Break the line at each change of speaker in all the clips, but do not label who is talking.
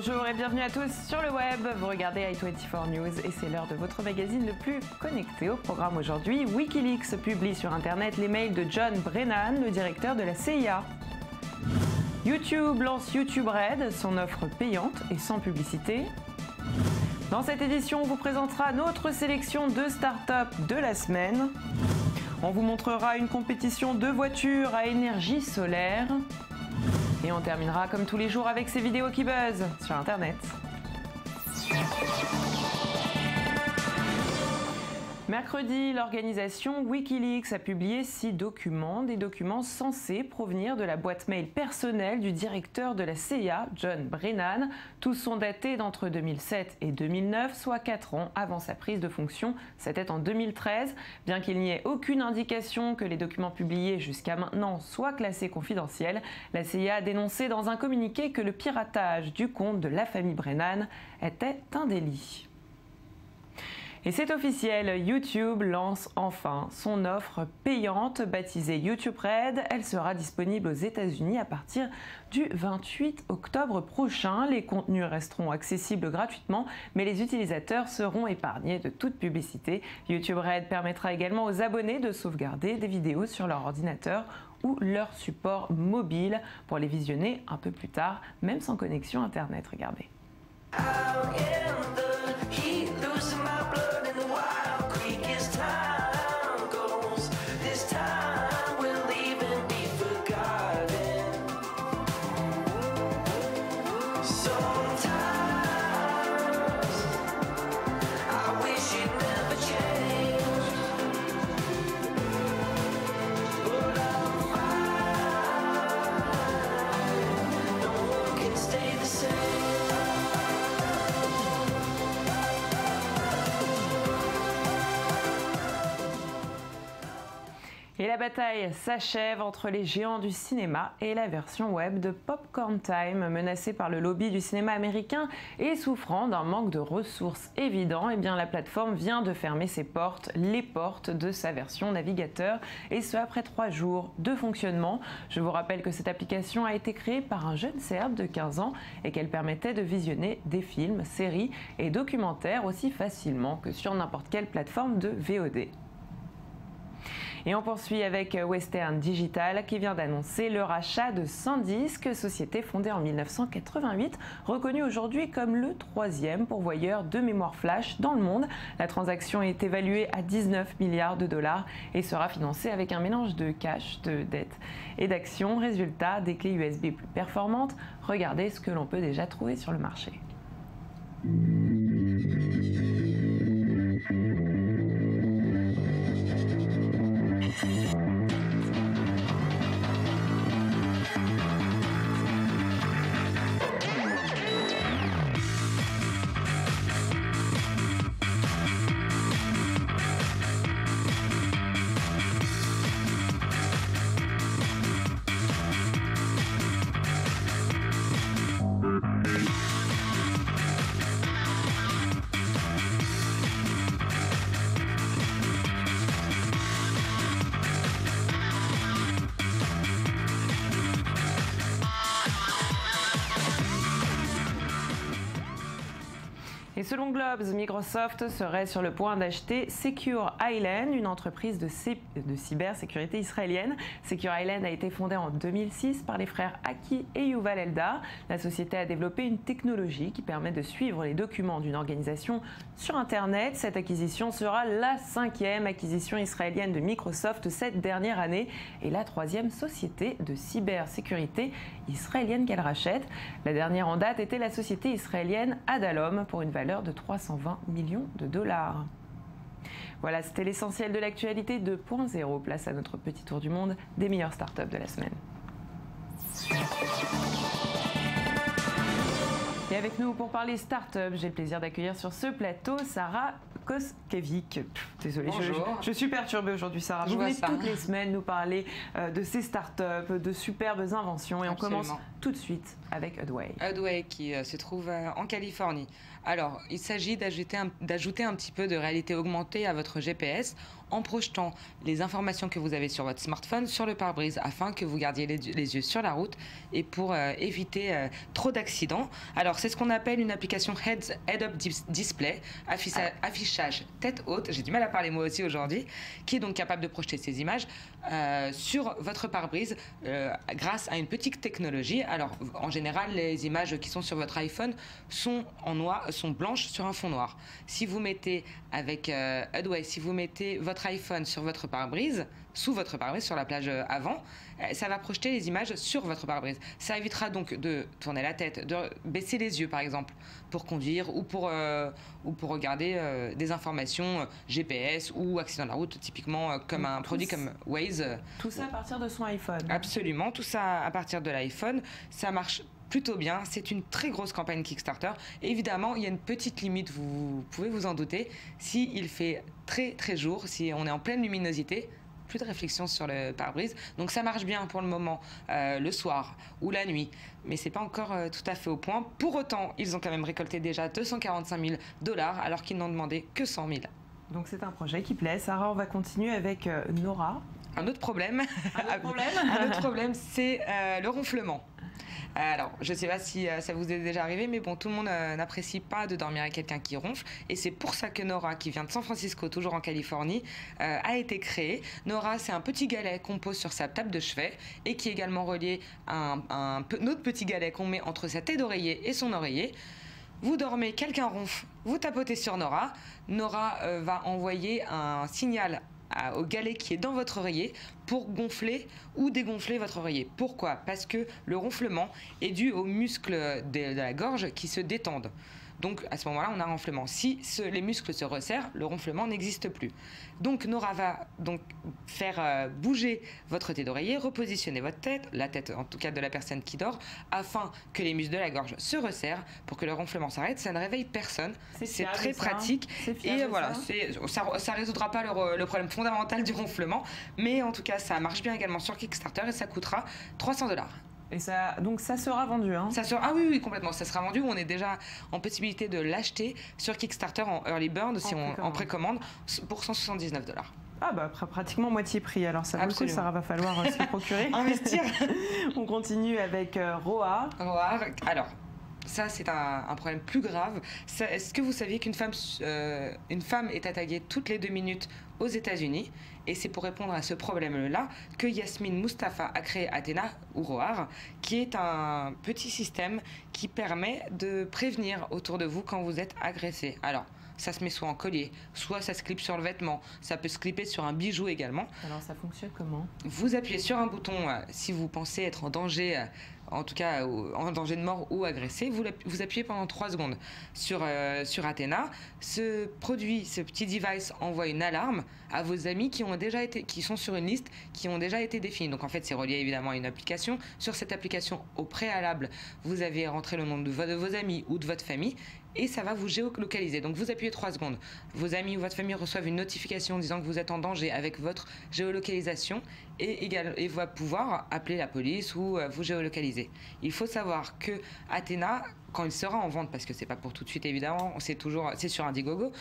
Bonjour et bienvenue à tous sur le web. Vous regardez i24 News et c'est l'heure de votre magazine le plus connecté. Au programme aujourd'hui, Wikileaks publie sur Internet les mails de John Brennan, le directeur de la CIA. YouTube lance YouTube Red, son offre payante et sans publicité. Dans cette édition, on vous présentera notre sélection de start-up de la semaine. On vous montrera une compétition de voitures à énergie solaire. Et on terminera comme tous les jours avec ces vidéos qui buzzent sur Internet. Mercredi, l'organisation Wikileaks a publié 6 documents, des documents censés provenir de la boîte mail personnelle du directeur de la CIA, John Brennan. Tous sont datés d'entre 2007 et 2009, soit 4 ans avant sa prise de fonction. C'était en 2013. Bien qu'il n'y ait aucune indication que les documents publiés jusqu'à maintenant soient classés confidentiels, la CIA a dénoncé dans un communiqué que le piratage du compte de la famille Brennan était un délit. Et c'est officiel, YouTube lance enfin son offre payante baptisée YouTube Red. Elle sera disponible aux États-Unis à partir du 28 octobre prochain. Les contenus resteront accessibles gratuitement, mais les utilisateurs seront épargnés de toute publicité. YouTube Red permettra également aux abonnés de sauvegarder des vidéos sur leur ordinateur ou leur support mobile pour les visionner un peu plus tard, même sans connexion Internet. Regardez. Et la bataille s'achève entre les géants du cinéma et la version web de Popcorn Time, menacée par le lobby du cinéma américain et souffrant d'un manque de ressources évident. Eh bien, la plateforme vient de fermer ses portes, les portes de sa version navigateur, et ce après 3 jours de fonctionnement. Je vous rappelle que cette application a été créée par un jeune Serbe de 15 ans et qu'elle permettait de visionner des films, séries et documentaires aussi facilement que sur n'importe quelle plateforme de VOD. Et on poursuit avec Western Digital qui vient d'annoncer le rachat de SanDisk, société fondée en 1988, reconnue aujourd'hui comme le 3e pourvoyeur de mémoire flash dans le monde. La transaction est évaluée à 19 milliards de dollars et sera financée avec un mélange de cash, de dette et d'actions. Résultat, des clés USB plus performantes. Regardez ce que l'on peut déjà trouver sur le marché. Et selon Globes, Microsoft serait sur le point d'acheter Secure Island, une entreprise de cybersécurité israélienne. Secure Island a été fondée en 2006 par les frères Aki et Yuval Eldar. La société a développé une technologie qui permet de suivre les documents d'une organisation sur Internet. Cette acquisition sera la 5e acquisition israélienne de Microsoft cette dernière année et la 3e société de cybersécurité israélienne qu'elle rachète. La dernière en date était la société israélienne Adalom pour une valeur de 320 millions de dollars. Voilà, c'était l'essentiel de l'actualité 2.0. Place à notre petit tour du monde des meilleures startups de la semaine. Et avec nous pour parler start-up, j'ai le plaisir d'accueillir sur ce plateau Sarah Koskiewicz. Désolée, je suis perturbée aujourd'hui, Sarah. Vous venez toutes les semaines nous parler de ces start-up, de superbes inventions. Et on commence tout de suite avec Udway.
Udway qui se trouve en Californie. Alors, il s'agit d'ajouter un petit peu de réalité augmentée à votre GPS en projetant les informations que vous avez sur votre smartphone sur le pare-brise afin que vous gardiez les yeux sur la route et pour éviter trop d'accidents. Alors, c'est ce qu'on appelle une application Head-Up Display, affichage tête haute, j'ai du mal à parler moi aussi aujourd'hui, qui est donc capable de projeter ces images sur votre pare-brise grâce à une petite technologie. Alors, en général, les images qui sont sur votre iPhone sont sont blanches sur un fond noir. Si vous mettez avec Headway, si vous mettez votre iPhone sur votre pare-brise, sous votre pare-brise, sur la plage avant, ça va projeter les images sur votre pare-brise. Ça évitera donc de tourner la tête, de baisser les yeux par exemple, pour conduire ou pour regarder des informations GPS ou accident de la route, typiquement comme un produit comme Waze.
Tout ça à partir de son iPhone.
Absolument, tout ça à partir de l'iPhone. Ça marche plutôt bien, c'est une très grosse campagne Kickstarter. Et évidemment, il y a une petite limite, vous pouvez vous en douter, s'il fait très très jour, si on est en pleine luminosité, plus de réflexion sur le pare-brise. Donc ça marche bien pour le moment, le soir ou la nuit, mais c'est pas encore tout à fait au point. Pour autant, ils ont quand même récolté déjà 245 000 $ alors qu'ils n'ont demandé que 100 000.
Donc c'est un projet qui plaît. Sarah, on va continuer avec Nora.
Un autre problème, un autre problème, c'est le ronflement. Alors, je ne sais pas si ça vous est déjà arrivé, mais bon, tout le monde n'apprécie pas de dormir avec quelqu'un qui ronfle. Et c'est pour ça que Nora, qui vient de San Francisco, toujours en Californie, a été créée. Nora, c'est un petit galet qu'on pose sur sa table de chevet et qui est également relié à un autre petit galet qu'on met entre sa tête d'oreiller et son oreiller. Vous dormez, quelqu'un ronfle, vous tapotez sur Nora. Nora va envoyer un signal au galet qui est dans votre oreiller pour gonfler ou dégonfler votre oreiller. Pourquoi? Parce que le ronflement est dû aux muscles de la gorge qui se détendent. Donc à ce moment-là, on a un ronflement. Si les muscles se resserrent, le ronflement n'existe plus. Donc Nora va donc faire bouger votre tête d'oreiller, repositionner votre tête, la tête en tout cas de la personne qui dort, afin que les muscles de la gorge se resserrent pour que le ronflement s'arrête. Ça ne réveille personne. C'est très pratique. Et voilà, ça résoudra pas le problème fondamental du ronflement, mais en tout cas, ça marche bien également sur Kickstarter et ça coûtera 300 $.
Et donc ça sera vendu, hein?
Ah oui, complètement. Ça sera vendu. On est déjà en possibilité de l'acheter sur Kickstarter en early bird, en précommande, pour 179 $.
Ah bah pratiquement moitié prix. Alors ça vaut le coup, ça va falloir se procurer.
Investir.
On continue avec Roar.
Roar. Alors. Ça, c'est un problème plus grave. Est-ce que vous saviez qu'une femme est attaquée toutes les 2 minutes aux États-Unis? Et c'est pour répondre à ce problème-là que Yasmine Mustafa a créé Athena, ou Roar, qui est un petit système qui permet de prévenir autour de vous quand vous êtes agressé. Alors, ça se met soit en collier, soit ça se clippe sur le vêtement. Ça peut se clipper sur un bijou également.
Alors, ça fonctionne comment? Vous
appuyez sur un bouton si vous pensez être en danger, en tout cas en danger de mort ou agressé. Vous appuyez pendant 3 secondes sur Athena. Ce petit device envoie une alarme à vos amis qui sont sur une liste, qui ont déjà été définis. Donc en fait, c'est relié évidemment à une application. Sur cette application, au préalable, vous avez rentré le nom de vos amis ou de votre famille. Et ça va vous géolocaliser. Donc vous appuyez 3 secondes. Vos amis ou votre famille reçoivent une notification disant que vous êtes en danger avec votre géolocalisation et va pouvoir appeler la police ou vous géolocaliser. Il faut savoir que Athena, quand il sera en vente, parce que c'est pas pour tout de suite évidemment, c'est sur Indiegogo,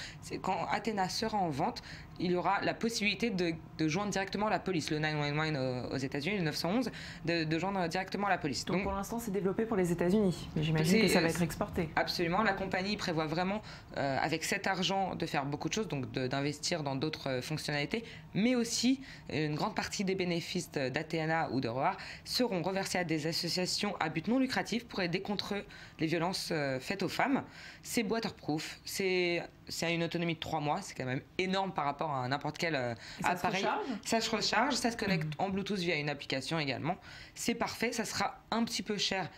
quand Athena sera en vente, il y aura la possibilité de joindre directement la police, le 911 aux États-Unis, le 911, de joindre directement la police.
Donc pour l'instant, c'est développé pour les États-Unis, mais j'imagine que ça va être exporté.
Absolument, la compagnie prévoit vraiment, avec cet argent, de faire beaucoup de choses, donc d'investir dans d'autres fonctionnalités, mais aussi une grande partie des bénéfices d'Athena ou de Roar seront reversés à des associations à but non lucratif pour aider contre les violences faites aux femmes. C'est waterproof, c'est une autonomie de 3 mois, c'est quand même énorme par rapport à n'importe quel appareil. Ça se recharge, ça se connecte en Bluetooth via une application également. C'est parfait, ça sera un petit peu cher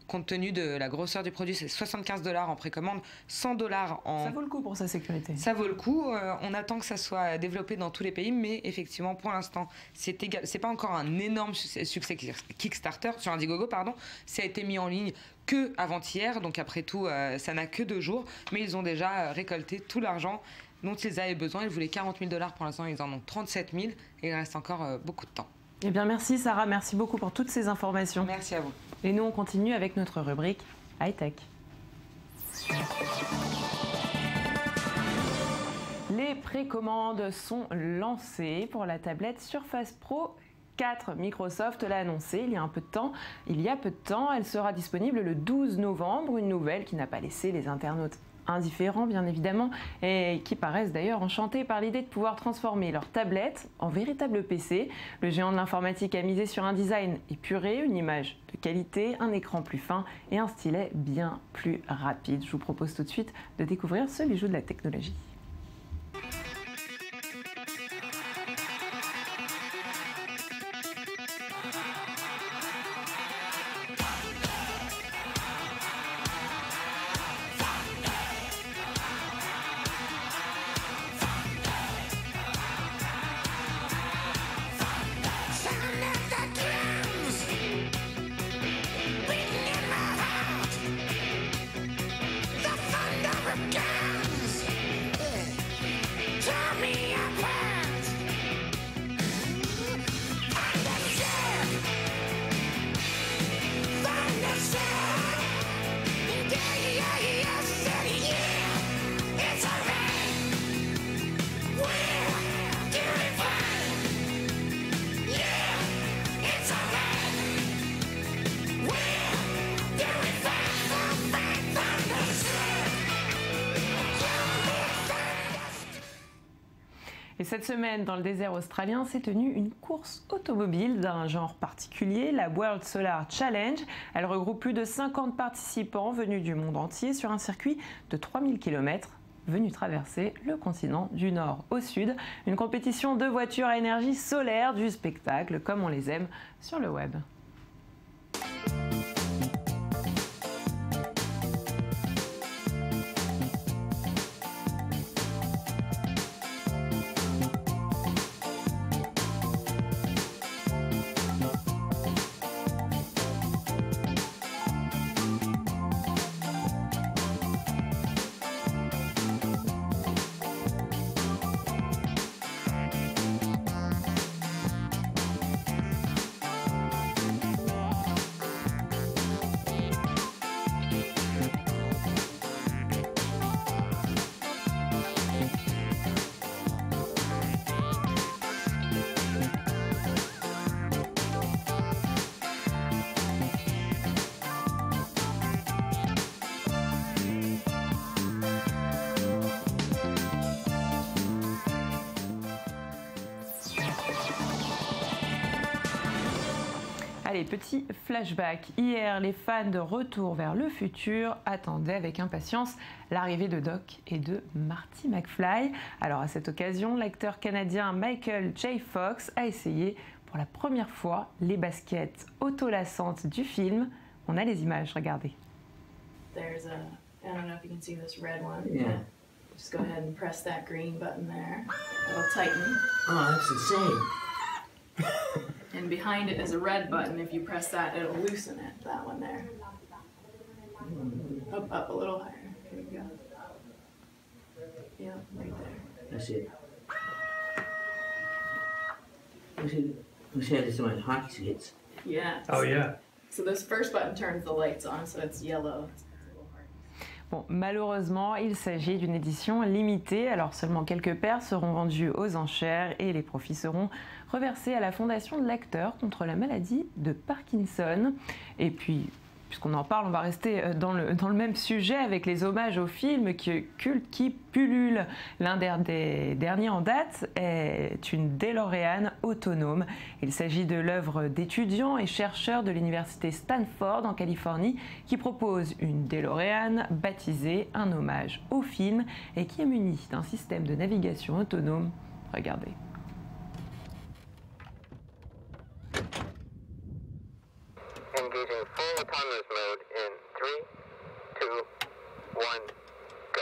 compte tenu de la grosseur du produit. C'est 75 $ en précommande, 100 $ en...
Ça vaut le coup pour sa sécurité.
Ça vaut le coup. On attend que ça soit développé dans tous les pays, mais effectivement, pour l'instant, c'est pas encore un énorme succès Kickstarter sur Indiegogo, pardon. Ça a été mis en ligne que avant-hier, donc après tout, ça n'a que 2 jours, mais ils ont déjà récolté tout l'argent dont ils avaient besoin. Ils voulaient 40 000 $, pour l'instant, ils en ont 37 000 et il reste encore beaucoup de temps.
Eh bien, merci Sarah, merci beaucoup pour toutes ces informations.
Merci à vous.
Et nous, on continue avec notre rubrique High Tech. Les précommandes sont lancées pour la tablette Surface Pro 4. Microsoft l'a annoncé il y a peu de temps. Elle sera disponible le 12 novembre. Une nouvelle qui n'a pas laissé les internautes indifférents, bien évidemment, et qui paraissent d'ailleurs enchantés par l'idée de pouvoir transformer leur tablette en véritable PC. Le géant de l'informatique a misé sur un design épuré, une image de qualité, un écran plus fin et un stylet bien plus rapide. Je vous propose tout de suite de découvrir ce bijou de la technologie. Et cette semaine, dans le désert australien, s'est tenue une course automobile d'un genre particulier, la World Solar Challenge. Elle regroupe plus de 50 participants venus du monde entier sur un circuit de 3000 km, venu traverser le continent du nord au sud. Une compétition de voitures à énergie solaire, du spectacle comme on les aime sur le web. Allez, petit flashback. Hier, les fans de Retour vers le futur attendaient avec impatience l'arrivée de Doc et de Marty McFly. Alors à cette occasion, l'acteur canadien Michael J. Fox a essayé pour la première fois les baskets autolassantes du film. On a les images, regardez.
There's a, I don't know if you can see this red one. Yeah. Just go ahead and press that green button there. It'll tighten.
Oh, that's insane.
And behind it is a red button. If you press that, it'll loosen it. That one there. Up a little higher. Here we go. Yeah, right there.
That's it. We said this one hockey skates.
Yeah.
Oh yeah.
So this first button turns the lights on, so it's yellow.
Bon, malheureusement, il s'agit d'une édition limitée, alors seulement quelques paires seront vendues aux enchères et les profits seront reversés à la fondation de l'acteur contre la maladie de Parkinson. Et puis, puisqu'on en parle, on va rester dans le même sujet avec les hommages au film culte qui pullulent. L'un des derniers en date est une DeLorean autonome. Il s'agit de l'œuvre d'étudiants et chercheurs de l'université Stanford en Californie qui propose une DeLorean baptisée un hommage au film et qui est munie d'un système de navigation autonome. Regardez.
Engaging full autonomous mode in 3, 2, 1, go.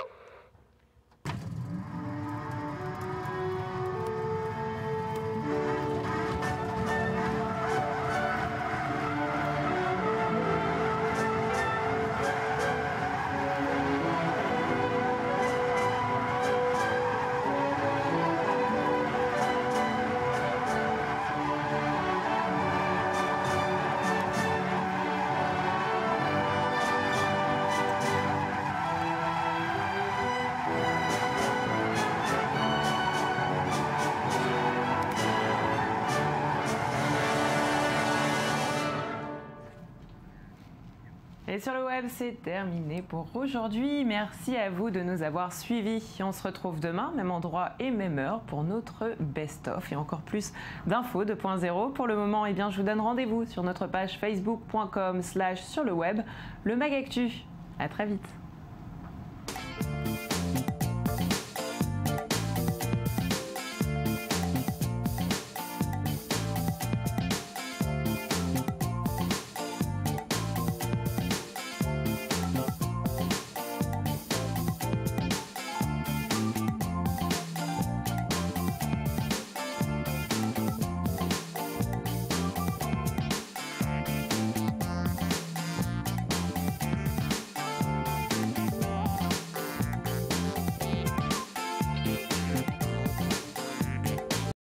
Et sur le web, c'est terminé pour aujourd'hui. Merci à vous de nous avoir suivis. On se retrouve demain, même endroit et même heure pour notre best-of et encore plus d'infos 2.0. Pour le moment, eh bien, je vous donne rendez-vous sur notre page facebook.com/sur le web, le Mag Actu. À très vite.